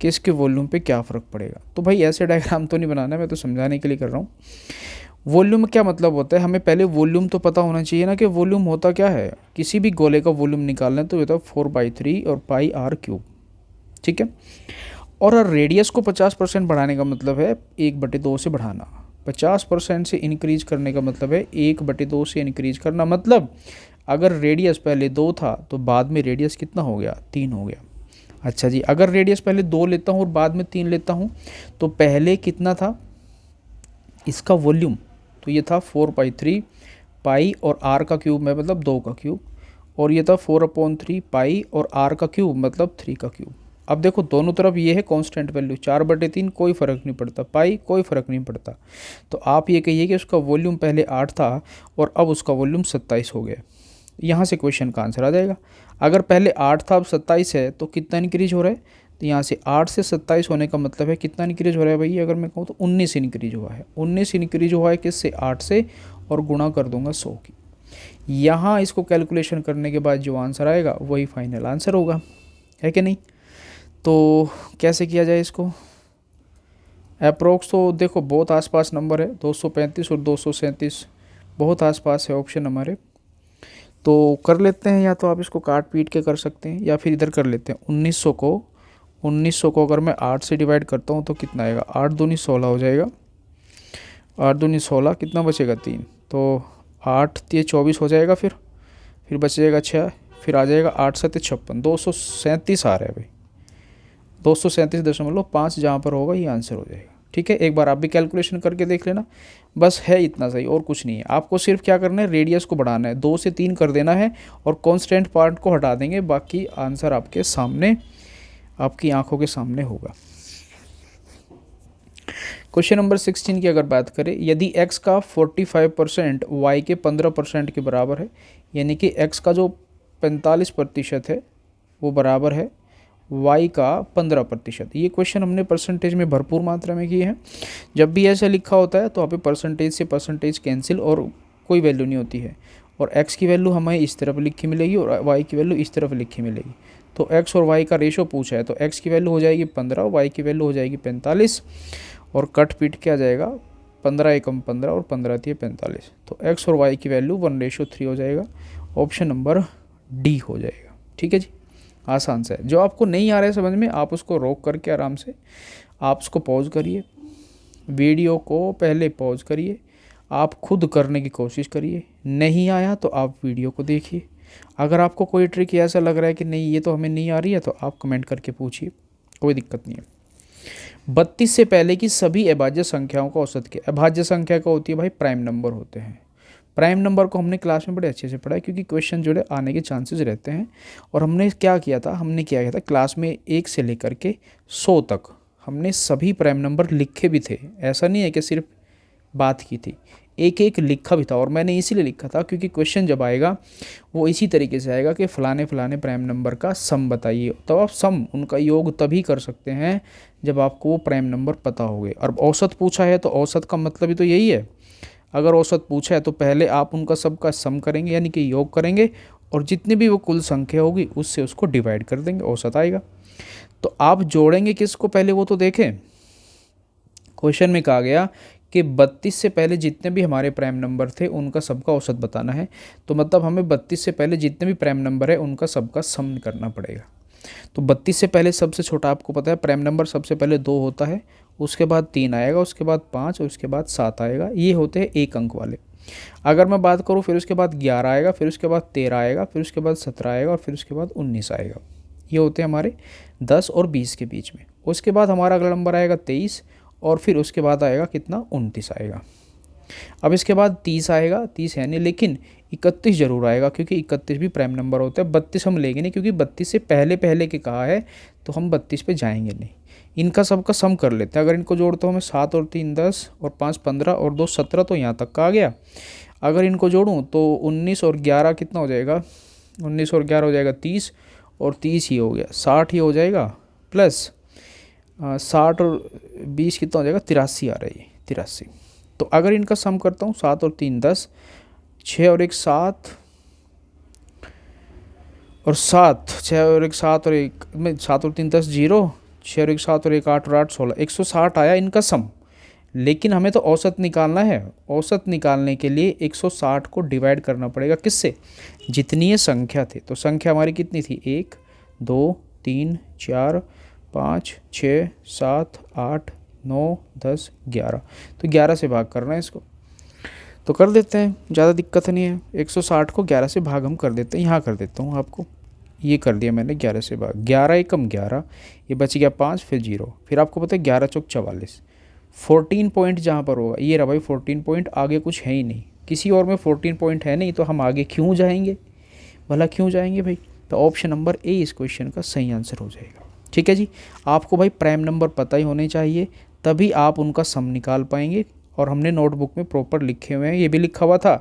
कि इसके वॉल्यूम पे क्या फ़र्क पड़ेगा। तो भाई ऐसे डायग्राम तो नहीं बनाना है, मैं तो समझाने के लिए कर रहा हूँ। वॉल्यूम क्या मतलब होता है, हमें पहले वॉल्यूम तो पता होना चाहिए ना कि वॉल्यूम होता क्या है। किसी भी गोले का वॉल्यूम निकालना है तो ये होता है 4/3 और पाई आर क्यूब, ठीक है। और रेडियस को 50% बढ़ाने का मतलब है 1/2 से बढ़ाना, 50% से इंक्रीज करने का मतलब है 1/2 से इंक्रीज करना। मतलब अगर रेडियस पहले 2 था तो बाद में रेडियस कितना हो गया, 3 हो गया। अच्छा जी, अगर रेडियस पहले 2 लेता हूँ और बाद में 3 लेता हूँ तो पहले कितना था इसका वॉल्यूम, तो ये था 4/3 पाई और आर का क्यूब में मतलब 2 का क्यूब, और ये था 4/3 पाई और आर का क्यूब मतलब 3 का क्यूब। अब देखो दोनों तरफ ये है कांस्टेंट वैल्यू, 4/3 कोई फ़र्क नहीं पड़ता, पाई कोई फ़र्क नहीं पड़ता। तो आप ये कहिए कि उसका वॉल्यूम पहले 8 था और अब उसका वॉल्यूम 27 हो गया। यहाँ से क्वेश्चन का आंसर आ जाएगा। अगर पहले 8 था अब 27 है तो कितना इंक्रीज हो रहा है, तो यहाँ से 8 से 27 होने का मतलब है कितना इंक्रीज हो रहा है भाई, अगर मैं कहूँ तो 19 इंक्रीज हुआ है। 19 इंक्रीज हुआ है किससे, 8 से, और गुणा कर दूंगा 100 की। यहाँ इसको कैलकुलेशन करने के बाद जो आंसर आएगा वही फाइनल आंसर होगा, है कि नहीं। तो कैसे किया जाए इसको, अप्रोक्स तो देखो बहुत आसपास नंबर है, 235 और 237 बहुत आसपास है ऑप्शन हमारे। तो कर लेते हैं, या तो आप इसको काट पीट के कर सकते हैं या फिर इधर कर लेते हैं। 1900 को अगर मैं 8 से डिवाइड करता हूँ तो कितना आएगा, 8 दूनी 16 हो जाएगा, 8 दूनी 16, कितना बचेगा 3, तो 8 3 24 हो जाएगा, फिर बचेगा 6, फिर आ जाएगा 8 7 56, 237 आ रहा है भाई, 237.5 जहाँ पर होगा ये आंसर हो जाएगा, ठीक है। एक बार आप भी कैलकुलेशन करके देख लेना, बस है इतना सही और कुछ नहीं है। आपको सिर्फ क्या करना है, रेडियस को बढ़ाना है, 2 से 3 कर देना है और कांस्टेंट पार्ट को हटा देंगे, बाकी आंसर आपके सामने, आपकी आंखों के सामने होगा। क्वेश्चन नंबर 16 की अगर बात करें, यदि x का 45% y के 15% के बराबर है, यानी कि x का जो 45% है वो बराबर है y का 15%। ये क्वेश्चन हमने परसेंटेज में भरपूर मात्रा में किए हैं। जब भी ऐसा लिखा होता है तो यहाँ पे परसेंटेज से परसेंटेज कैंसिल और कोई वैल्यू नहीं होती है, और x की वैल्यू हमें इस तरफ लिखी मिलेगी और y की वैल्यू इस तरफ लिखी मिलेगी। तो x और y का रेशो पूछा है तो x की वैल्यू हो जाएगी 15 और y की वैल्यू हो जाएगी 45, और कट पीट के आ जाएगा 15 एकम 15 और 15 3 45। तो x और y की वैल्यू 1:3 हो जाएगा, ऑप्शन नंबर डी हो जाएगा, ठीक है जी। आसान सा है, जो आपको नहीं आ रहा है समझ में आप उसको रोक करके आराम से आप उसको पॉज करिए, वीडियो को पहले पॉज करिए, आप खुद करने की कोशिश करिए, नहीं आया तो आप वीडियो को देखिए। अगर आपको कोई ट्रिक ऐसा लग रहा है कि नहीं ये तो हमें नहीं आ रही है तो आप कमेंट करके पूछिए, कोई दिक्कत नहीं है। 32 से पहले की सभी अभाज्य संख्याओं का औसत क्या, अभाज्य संख्या का होती है भाई प्राइम नंबर होते हैं। प्राइम नंबर को हमने क्लास में बड़े अच्छे से पढ़ा है क्योंकि क्वेश्चन जो है आने के चांसेस रहते हैं। और हमने क्या किया था, क्लास में 1 से लेकर के 100 तक हमने सभी प्राइम नंबर लिखे भी थे, ऐसा नहीं है कि सिर्फ बात की थी, एक एक लिखा भी था। और मैंने इसीलिए लिखा था क्योंकि क्वेश्चन जब आएगा वो इसी तरीके से आएगा कि फ़लाने फ़लाने प्राइम नंबर का सम बताइए, तो आप सम उनका योग तभी कर सकते हैं जब आपको वो प्राइम नंबर पता होंगे। और औसत पूछा है तो औसत का मतलब ही तो यही है, अगर औसत पूछा है तो पहले आप उनका सबका सम करेंगे यानी कि योग करेंगे, और जितनी भी वो कुल संख्या होगी उससे उसको डिवाइड कर देंगे, औसत आएगा। तो आप जोड़ेंगे किसको पहले वो तो देखें। क्वेश्चन में कहा गया कि 32 से पहले जितने भी हमारे प्राइम नंबर थे उनका सबका औसत बताना है, तो मतलब हमें 32 से पहले जितने भी प्राइम नंबर है उनका सबका सम करना पड़ेगा। तो 32 से पहले सबसे छोटा आपको पता है प्राइम नंबर सबसे पहले 2 होता है, उसके बाद 3 आएगा, उसके बाद 5 और उसके बाद 7 आएगा, ये होते हैं 1 अंक वाले। अगर मैं बात करूँ फिर उसके बाद 11 आएगा, फिर उसके बाद 13 आएगा, फिर उसके बाद 17 आएगा और फिर उसके बाद 19 आएगा। ये होते हैं हमारे 10 और 20 के बीच में। उसके बाद हमारा अगला नंबर आएगा 23 और फिर उसके बाद आएगा कितना, 29 आएगा। अब इसके बाद 30 आएगा, 30 है नहीं लेकिन 31 जरूर आएगा क्योंकि 31 भी प्राइम नंबर होता है। 32 हम लेंगे नहीं क्योंकि 32 से पहले पहले के कहा है तो हम 32 पे जाएंगे नहीं। इनका सबका सम कर लेते हैं। अगर इनको जोड़ता हूँ मैं 7 और 3 10 और 5 15 और 2 17, तो यहाँ तक का आ गया। अगर इनको जोड़ूँ तो 19 और 11 कितना हो जाएगा, 19 और 11 हो जाएगा 30, और 30 ही हो गया 60 ही हो जाएगा, प्लस 60 और 20 कितना हो जाएगा, 83 आ रहा है, 83। तो अगर इनका सम करता हूँ 7 और 3 10, 6 और 1 7 और 7, 6 और 1 7 और 1 में 7 और 3 10 0, 6 और 1 7 और 1 8 और 8 16, 160 आया इनका सम। लेकिन हमें तो औसत निकालना है। औसत निकालने के लिए 160 को डिवाइड करना पड़ेगा किससे, जितनी ये संख्या थी। तो संख्या हमारी कितनी थी, 1 2 3 4 5 6 7 8 9 10 11, तो 11 से भाग करना है इसको। तो कर देते हैं, ज़्यादा दिक्कत नहीं है। 160 को 11 से भाग हम कर देते हैं, यहाँ कर देता हूँ आपको, ये कर दिया मैंने 11 से भाग, 11 एकम 11, ये बच गया 5 फिर 0, फिर आपको पता है 11 चौक 44, 14 पॉइंट जहाँ पर होगा ये रहा भाई 14 पॉइंट, आगे कुछ है ही नहीं, किसी और में 14 पॉइंट है नहीं, तो हम आगे क्यों जाएंगे, भला क्यों जाएंगे भाई। तो ऑप्शन नंबर ए इस क्वेश्चन का सही आंसर हो जाएगा। ठीक है जी, आपको भाई प्राइम नंबर पता ही होने चाहिए, तभी आप उनका सम निकाल पाएंगे। और हमने नोटबुक में प्रॉपर लिखे हुए हैं, ये भी लिखा हुआ था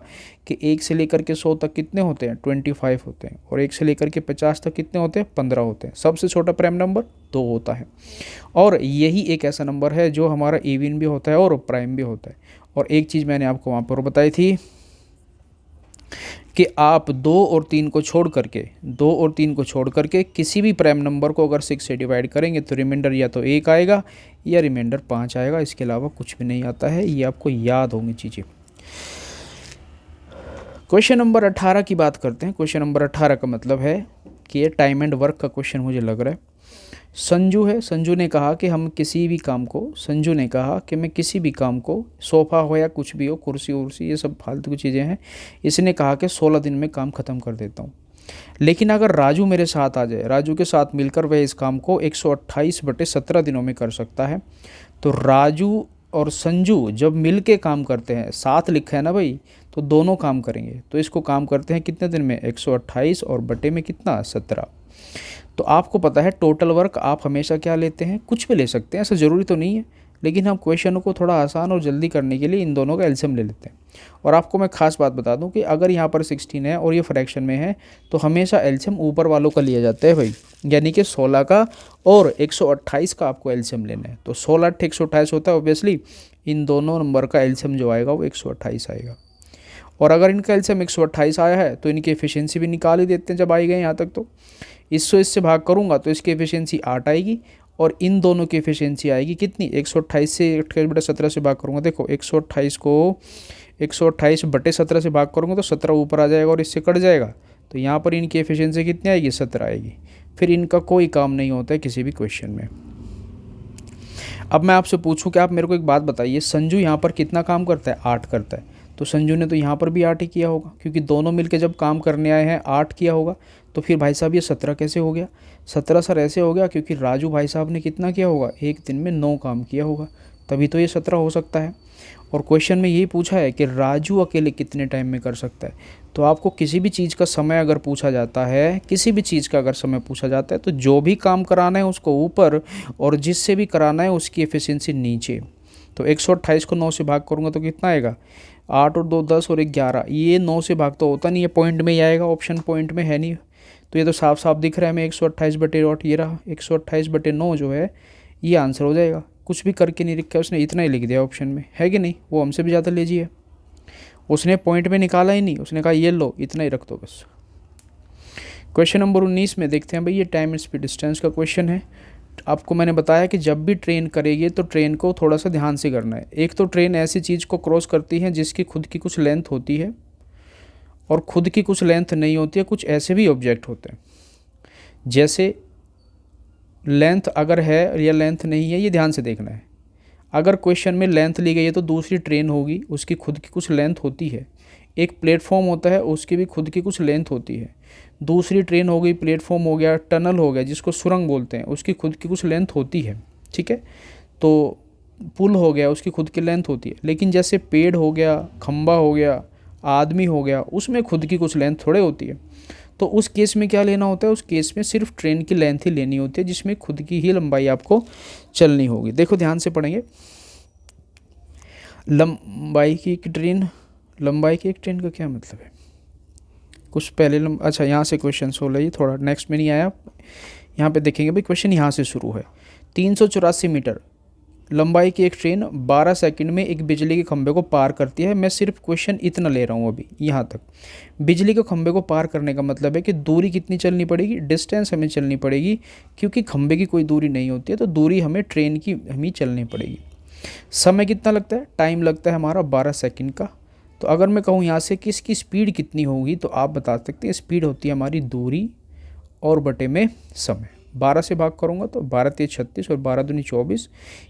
कि 1 से लेकर के 100 तक कितने होते हैं, 25 होते हैं, और 1 से लेकर के 50 तक कितने होते हैं, 15 होते हैं। सबसे छोटा प्राइम नंबर 2 होता है, और यही एक ऐसा नंबर है जो हमारा इवन भी होता है और प्राइम भी होता है। और एक चीज़ मैंने आपको वहाँ पर बताई थी कि आप 2 और 3 को छोड़ करके, 2 और 3 को छोड़ करके किसी भी प्राइम नंबर को अगर 6 से डिवाइड करेंगे तो रिमाइंडर या तो 1 आएगा या रिमाइंडर 5 आएगा, इसके अलावा कुछ भी नहीं आता है। ये आपको याद होंगी चीज़ें। क्वेश्चन नंबर 18 की बात करते हैं। क्वेश्चन नंबर 18 का मतलब है कि ये टाइम एंड वर्क का क्वेश्चन मुझे लग रहा है। संजू है, संजू ने कहा कि हम किसी भी काम को, संजू ने कहा कि मैं किसी भी काम को, सोफ़ा हो या कुछ भी हो, कुर्सी उर्सी, ये सब फालतू की चीज़ें हैं, इसने कहा कि 16 दिन में काम ख़त्म कर देता हूँ। लेकिन अगर राजू मेरे साथ आ जाए, राजू के साथ मिलकर वह इस काम को 128/17 दिनों में कर सकता है। तो राजू और संजू जब मिल के काम करते हैं, साथ लिखा है ना भाई, तो दोनों काम करेंगे, तो इसको काम करते हैं कितने दिन में, 128 और बटे में कितना, 17। तो आपको पता है टोटल वर्क आप हमेशा क्या लेते हैं, कुछ भी ले सकते हैं, ऐसा ज़रूरी तो नहीं है, लेकिन हम क्वेश्चनों को थोड़ा आसान और जल्दी करने के लिए इन दोनों का एलसीएम ले लेते हैं। और आपको मैं खास बात बता दूं कि अगर यहाँ पर 16 है और ये फ्रैक्शन में है, तो हमेशा एलसीएम ऊपर वालों का लिया जाता है भाई, यानी कि 16 का और 128 का आपको एलसीएम लेना है। तो 16 8 128 होता है, ऑब्वियसली इन दोनों नंबर का एलसीएम जो आएगा वो 128 आएगा। और अगर इनका एलसीएम 128 आया है तो इनकी एफिशिएंसी भी निकाल ही देते हैं जब आई गए यहाँ तक। तो इससे भाग करूँगा तो इसकी एफिशिएंसी 8 आएगी, और इन दोनों की एफिशिएंसी आएगी कितनी, 128 से 28/17 से भाग करूँगा। देखो 128 को 128/17 से भाग करूँगा तो 17 ऊपर आ जाएगा और इससे कट जाएगा, तो यहाँ पर इनकी एफिशिएंसी कितनी आएगी, 17 आएगी। फिर इनका कोई काम नहीं होता है किसी भी क्वेश्चन में। अब मैं आपसे पूछूं कि आप मेरे को एक बात बताइए, संजू यहाँ पर कितना काम करता है, 8 करता है। तो संजू ने तो यहाँ पर भी 8 ही किया होगा, क्योंकि दोनों मिलके जब काम करने आए हैं 8 किया होगा। तो फिर भाई साहब ये 17 कैसे हो गया, 17 सर ऐसे हो गया क्योंकि राजू भाई साहब ने कितना किया होगा, एक दिन में 9 काम किया होगा, तभी तो ये 17 हो सकता है। और क्वेश्चन में यही पूछा है कि राजू अकेले कितने टाइम में कर सकता है। तो आपको किसी भी चीज़ का समय अगर पूछा जाता है, किसी भी चीज़ का अगर समय पूछा जाता है, तो जो भी काम कराना है उसको ऊपर और जिससे भी कराना है उसकी एफिशिएंसी नीचे। तो 128 को 9 से भाग करूँगा तो कितना आएगा, 8 और 2 10 और 1 11। ये 9 से भाग तो होता नहीं है, पॉइंट में ही आएगा, ऑप्शन पॉइंट में है नहीं। तो ये तो साफ साफ दिख रहा है, मैं 128/8 ये रहा, 128/9 जो है ये आंसर हो जाएगा। कुछ भी करके नहीं लिखा, उसने इतना ही लिख दिया ऑप्शन में, है कि नहीं। वो हमसे भी ज़्यादा लीजिए, उसने पॉइंट में निकाला ही नहीं, उसने कहा ये लो, इतना ही रख दो बस। क्वेश्चन नंबर 19 में देखते हैं भाई, ये टाइम स्पीड डिस्टेंस का क्वेश्चन है। आपको मैंने बताया कि जब भी ट्रेन करेगी तो ट्रेन को थोड़ा सा ध्यान से करना है। एक तो ट्रेन ऐसी चीज़ को क्रॉस करती है जिसकी खुद की कुछ लेंथ होती है और खुद की कुछ लेंथ नहीं होती है। कुछ ऐसे भी ऑब्जेक्ट होते हैं, जैसे लेंथ अगर है या लेंथ नहीं है, ये ध्यान से देखना है। अगर क्वेश्चन में लेंथ ली गई है तो दूसरी ट्रेन होगी, उसकी खुद की कुछ लेंथ होती है। एक प्लेटफॉर्म होता है, उसकी भी खुद की कुछ लेंथ होती है। दूसरी ट्रेन हो गई, प्लेटफॉर्म हो गया, टनल हो गया जिसको सुरंग बोलते हैं, उसकी खुद की कुछ लेंथ होती है, ठीक है। तो पुल हो गया, उसकी खुद की लेंथ होती है। लेकिन जैसे पेड़ हो गया, खंबा हो गया, आदमी हो गया, उसमें खुद की कुछ लेंथ थोड़े होती है। तो उस केस में क्या लेना होता है, उस केस में सिर्फ ट्रेन की लेंथ ही लेनी होती है, जिसमें खुद की ही लंबाई आपको चलनी होगी। देखो ध्यान से पढ़ेंगे, लंबाई की एक ट्रेन का क्या मतलब है, कुछ पहले अच्छा यहाँ से क्वेश्चन सोल्व है, ये थोड़ा नेक्स्ट में नहीं आया, यहाँ पे देखेंगे भाई क्वेश्चन यहाँ से शुरू है। 384 मीटर लंबाई की एक ट्रेन 12 सेकंड में एक बिजली के खंभे को पार करती है। मैं सिर्फ क्वेश्चन इतना ले रहा हूँ अभी यहाँ तक। बिजली के खंभे को पार करने का मतलब है कि दूरी कितनी चलनी पड़ेगी, डिस्टेंस हमें चलनी पड़ेगी, क्योंकि खंभे की कोई दूरी नहीं होती है, तो दूरी हमें ट्रेन की हमें चलनी पड़ेगी। समय कितना लगता है, टाइम लगता है हमारा 12 सेकंड का। तो अगर मैं कहूँ यहाँ से कि इसकी स्पीड कितनी होगी, तो आप बता सकते हैं स्पीड होती है हमारी दूरी और बटे में समय। 12 से भाग करूँगा तो 12 3 36 और 12 दूनी 24,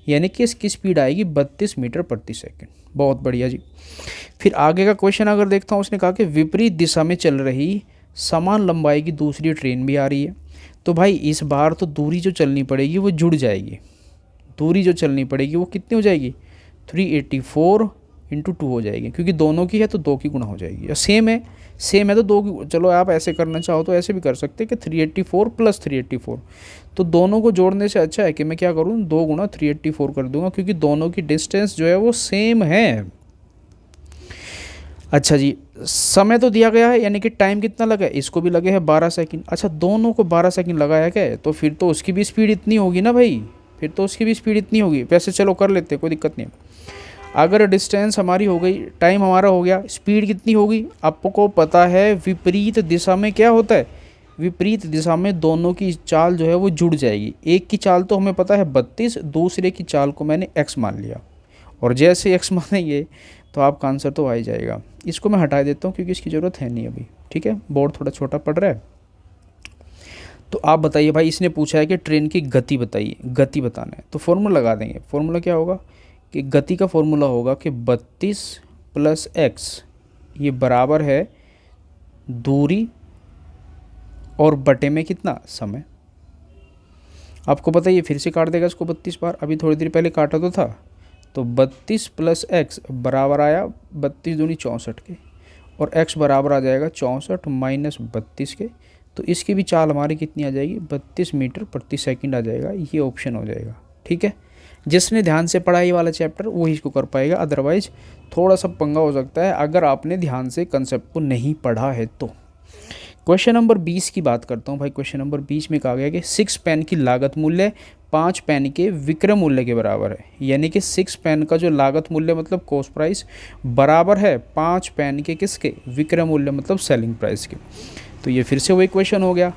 यानी कि इसकी स्पीड आएगी 32 मीटर प्रति सेकंड। बहुत बढ़िया जी। फिर आगे का क्वेश्चन अगर देखता हूँ, उसने कहा कि विपरीत दिशा में चल रही समान लंबाई की दूसरी ट्रेन भी आ रही है। तो भाई इस बार तो दूरी जो चलनी पड़ेगी वो जुड़ जाएगी। दूरी जो चलनी पड़ेगी वो कितनी हो जाएगी, 384 × 2 हो जाएगी, क्योंकि दोनों की है तो 2 की गुणा हो जाएगी। और सेम है तो 2 की, चलो आप ऐसे करना चाहो तो ऐसे भी कर सकते हैं कि 384 + 384, तो दोनों को जोड़ने से अच्छा है कि मैं क्या करूँ, 2 × 384 कर दूंगा, क्योंकि दोनों की डिस्टेंस जो है वो सेम है। अच्छा जी, समय तो दिया गया है, यानी कि टाइम कितना लगा है, इसको भी लगे है 12 सेकंड। अच्छा, दोनों को 12 सेकंड लगाया क्या है, तो फिर तो उसकी भी स्पीड इतनी होगी ना भाई, फिर तो उसकी भी स्पीड इतनी होगी। वैसे चलो कर लेते हैं, कोई दिक्कत नहीं। अगर डिस्टेंस हमारी हो गई, टाइम हमारा हो गया, स्पीड कितनी होगी, आपको पता है विपरीत दिशा में क्या होता है, विपरीत दिशा में दोनों की चाल जो है वो जुड़ जाएगी। एक की चाल तो हमें पता है 32, दूसरे की चाल को मैंने x मान लिया, और जैसे x मानेंगे तो आपका आंसर तो आ ही जाएगा। इसको मैं हटा देता हूँ क्योंकि इसकी ज़रूरत है नहीं अभी, ठीक है, बोर्ड थोड़ा छोटा पड़ रहा है। तो आप बताइए भाई, इसने पूछा है कि ट्रेन की गति बताइए, गति बताना है, तो फॉर्मूला लगा देंगे। फॉर्मूला क्या होगा कि गति का फॉर्मूला होगा कि 32 + x ये बराबर है दूरी और बटे में कितना, समय। आपको पता है ये फिर से काट देगा इसको 32 बार, अभी थोड़ी देर पहले काटा तो था। तो 32 + x बराबर आया 32 दूनी 64 के, और x बराबर आ जाएगा 64 - 32 के। तो इसकी भी चाल हमारी कितनी आ जाएगी, 32 मीटर प्रति सेकंड आ जाएगा। ये ऑप्शन हो जाएगा, ठीक है। जिसने ध्यान से पढ़ा ये वाला चैप्टर वही इसको कर पाएगा, अदरवाइज थोड़ा सा पंगा हो सकता है अगर आपने ध्यान से कंसेप्ट को नहीं पढ़ा है तो। क्वेश्चन नंबर 20 की बात करता हूँ भाई। क्वेश्चन नंबर 20 में कहा गया कि 6 पेन की लागत मूल्य 5 पेन के विक्रय मूल्य के बराबर है, यानी कि 6 पेन का जो लागत मूल्य मतलब कॉस्ट प्राइस बराबर है 5 पेन के किसके, विक्रय मूल्य मतलब सेलिंग प्राइस के। तो ये फिर से वही क्वेश्चन हो गया,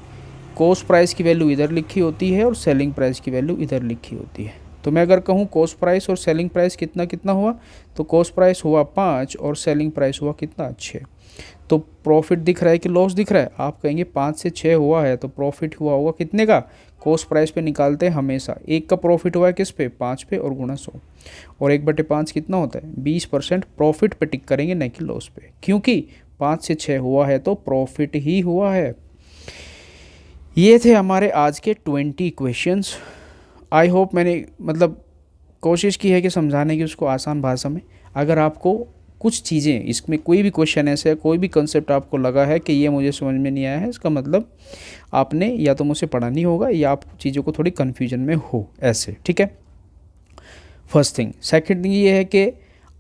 कॉस्ट प्राइस की वैल्यू इधर लिखी होती है और सेलिंग प्राइस की वैल्यू इधर लिखी होती है। तो मैं अगर कहूँ कॉस्ट प्राइस और सेलिंग प्राइस कितना कितना हुआ, तो कॉस्ट प्राइस हुआ 5 और सेलिंग प्राइस हुआ कितना, 6। तो प्रॉफिट दिख रहा है कि लॉस दिख रहा है, आप कहेंगे 5 से 6 हुआ है तो प्रॉफिट हुआ होगा कितने का, कॉस्ट प्राइस पे निकालते हैं हमेशा। एक का प्रॉफिट हुआ है किस पे, 5 पे, और गुणा 100, और 1/5 कितना होता है, 20% प्रॉफिट पे टिक करेंगे न कि लॉस पे, क्योंकि 5 से 6 हुआ है तो प्रॉफिट ही हुआ है। ये थे हमारे आज के 20 क्वेश्चंस। आई होप मैंने मतलब कोशिश की है कि समझाने की उसको आसान भाषा में। अगर आपको कुछ चीज़ें इसमें कोई भी क्वेश्चन ऐसे, कोई भी कंसेप्ट आपको लगा है कि ये मुझे समझ में नहीं आया है, इसका मतलब आपने या तो मुझसे पढ़ा नहीं होगा या आप चीज़ों को थोड़ी कन्फ्यूजन में हो, ऐसे, ठीक है। First thing. सेकंड थिंग ये है कि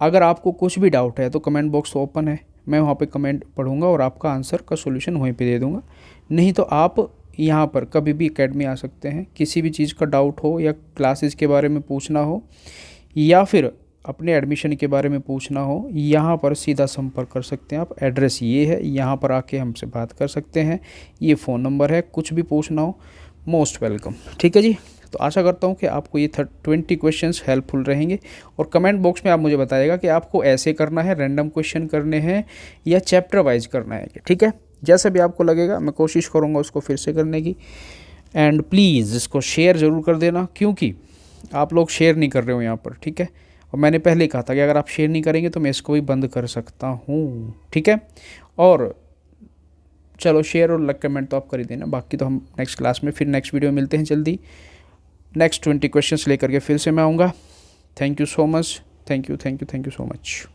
अगर आपको कुछ भी डाउट है तो कमेंट बॉक्स ओपन है, मैं वहाँ पे कमेंट पढ़ूँगा और आपका आंसर का सोल्यूशन वहीं पे दे दूँगा। नहीं तो आप यहाँ पर कभी भी एकेडमी आ सकते हैं, किसी भी चीज़ का डाउट हो या क्लासेस के बारे में पूछना हो या फिर अपने एडमिशन के बारे में पूछना हो, यहाँ पर सीधा संपर्क कर सकते हैं आप। एड्रेस ये है, यहाँ पर आके हमसे बात कर सकते हैं, ये फ़ोन नंबर है, कुछ भी पूछना हो मोस्ट वेलकम, ठीक है जी। तो आशा करता हूँ कि आपको ये 20 क्वेश्चंस हेल्पफुल रहेंगे, और कमेंट बॉक्स में आप मुझे बताइएगा कि आपको ऐसे करना है, रैंडम क्वेश्चन करने हैं या चैप्टर वाइज करना है, ठीक है। जैसा भी आपको लगेगा मैं कोशिश करूँगा उसको फिर से करने की। एंड प्लीज़ इसको शेयर ज़रूर कर देना, क्योंकि आप लोग शेयर नहीं कर रहे हो यहाँ पर, ठीक है। और मैंने पहले कहा था कि अगर आप शेयर नहीं करेंगे तो मैं इसको भी बंद कर सकता हूँ, ठीक है। और चलो शेयर और लाइक कमेंट तो आप कर ही देना, बाकी तो हम नेक्स्ट क्लास में फिर नेक्स्ट वीडियो में मिलते हैं जल्दी। नेक्स्ट 20 क्वेश्चंस लेकर के फिर से मैं आऊँगा। Thank you so much, thank you so much.